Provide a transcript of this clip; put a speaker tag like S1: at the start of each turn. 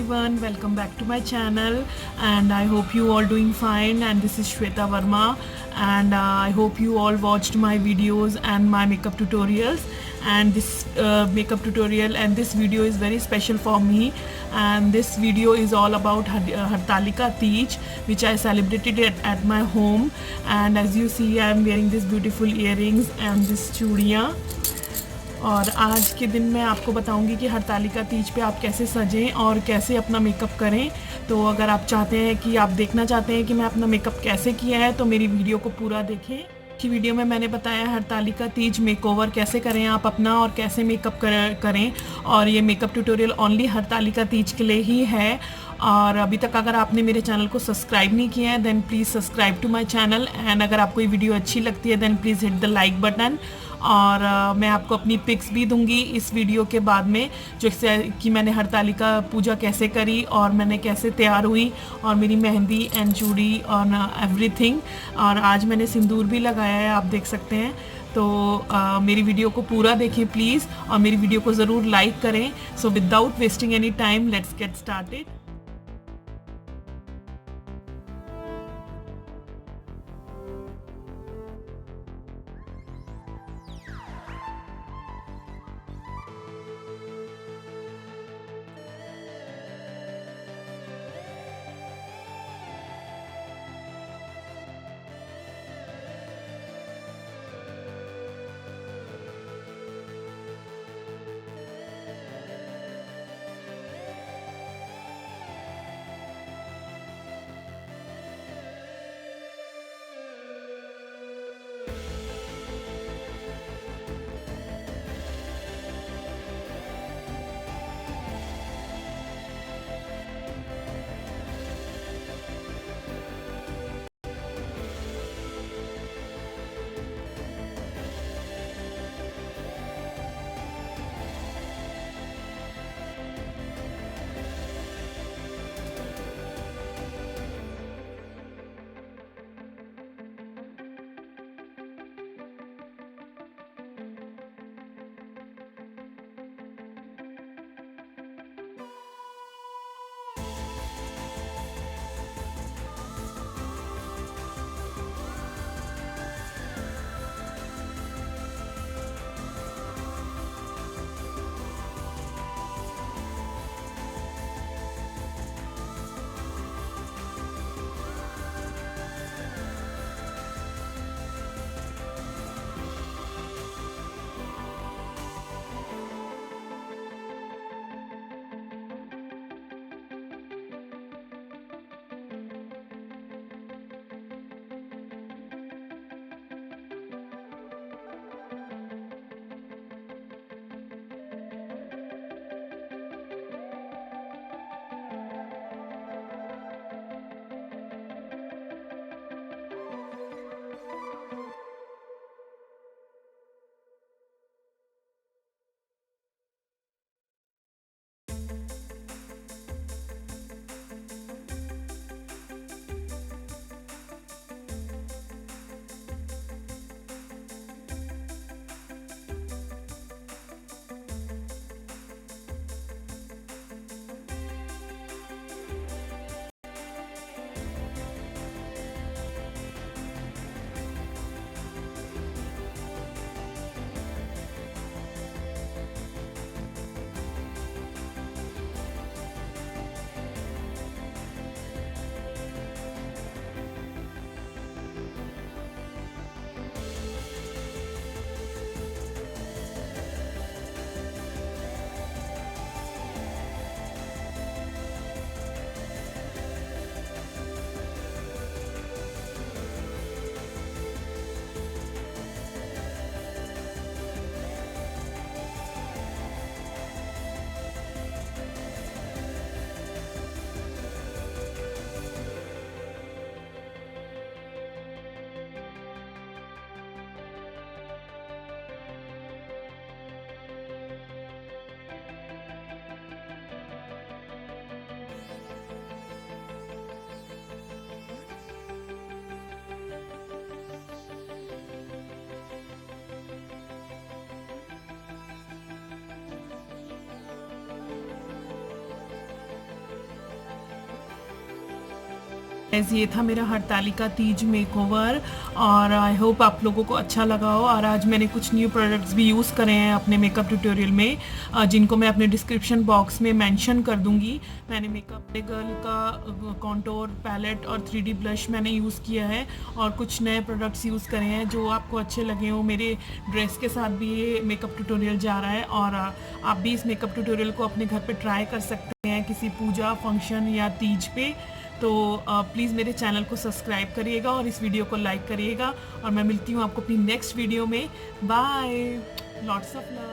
S1: everyone, welcome back to my channel and I hope you all doing fine. And this is Shweta Verma, and I hope you all watched my videos and my makeup tutorials. And this makeup tutorial and this video is very special for me, and this video is all about Hartalika Teej, which I celebrated at my home. And as you see, I am wearing these beautiful earrings and this चूड़ियाँ। और आज के दिन मैं आपको बताऊंगी कि हरतालिका तीज पे आप कैसे सजें और कैसे अपना मेकअप करें। तो अगर आप चाहते हैं कि आप देखना चाहते हैं कि मैं अपना मेकअप कैसे किया है तो मेरी वीडियो को पूरा देखें। की वीडियो में मैंने बताया हरतालिका तीज मेकओवर कैसे करें आप अपना और कैसे मेकअप करें। और ये makeup tutorial only Hartalika Teej के लिए ही है। और अभी तक अगर आपने मेरे चैनल को सब्सक्राइब नहीं किया है then please subscribe to my channel. And अगर आपको ये वीडियो अच्छी लगती है then please hit the like button. और मैं आपको अपनी पिक्स भी दूंगी इस वीडियो के बाद में, जो कि मैंने हरतालिका पूजा कैसे करी और मैंने कैसे तैयार हुई और मेरी मेहंदी एंड चूड़ी और एवरीथिंग। और आज मैंने सिंदूर भी लगाया है, आप देख सकते हैं। तो मेरी वीडियो को पूरा देखें प्लीज़ और मेरी वीडियो को ज़रूर लाइक करें। So without wasting any time let's get started. ये था मेरा हरतालिका तीज मेकओवर और आई होप आप लोगों को अच्छा लगा हो। और आज मैंने कुछ न्यू प्रोडक्ट्स भी यूज़ करे हैं अपने मेकअप ट्यूटोरियल में, जिनको मैं अपने डिस्क्रिप्शन बॉक्स में मेंशन कर दूंगी। मैंने मेकअप गर्ल का कॉन्टोर पैलेट और 3D ब्लश मैंने यूज़ किया है और कुछ नए प्रोडक्ट्स यूज़ करे हैं जो आपको अच्छे लगे हो। मेरे ड्रेस के साथ भी ये मेकअप ट्यूटोरियल जा रहा है और आप भी इस मेकअप ट्यूटोरियल को अपने घर पे ट्राई कर सकते हैं किसी पूजा फंक्शन या तीज पे। तो प्लीज़ मेरे चैनल को सब्सक्राइब करिएगा और इस वीडियो को लाइक करिएगा और मैं मिलती हूँ आपको अपनी नेक्स्ट वीडियो में। Bye, lots of love.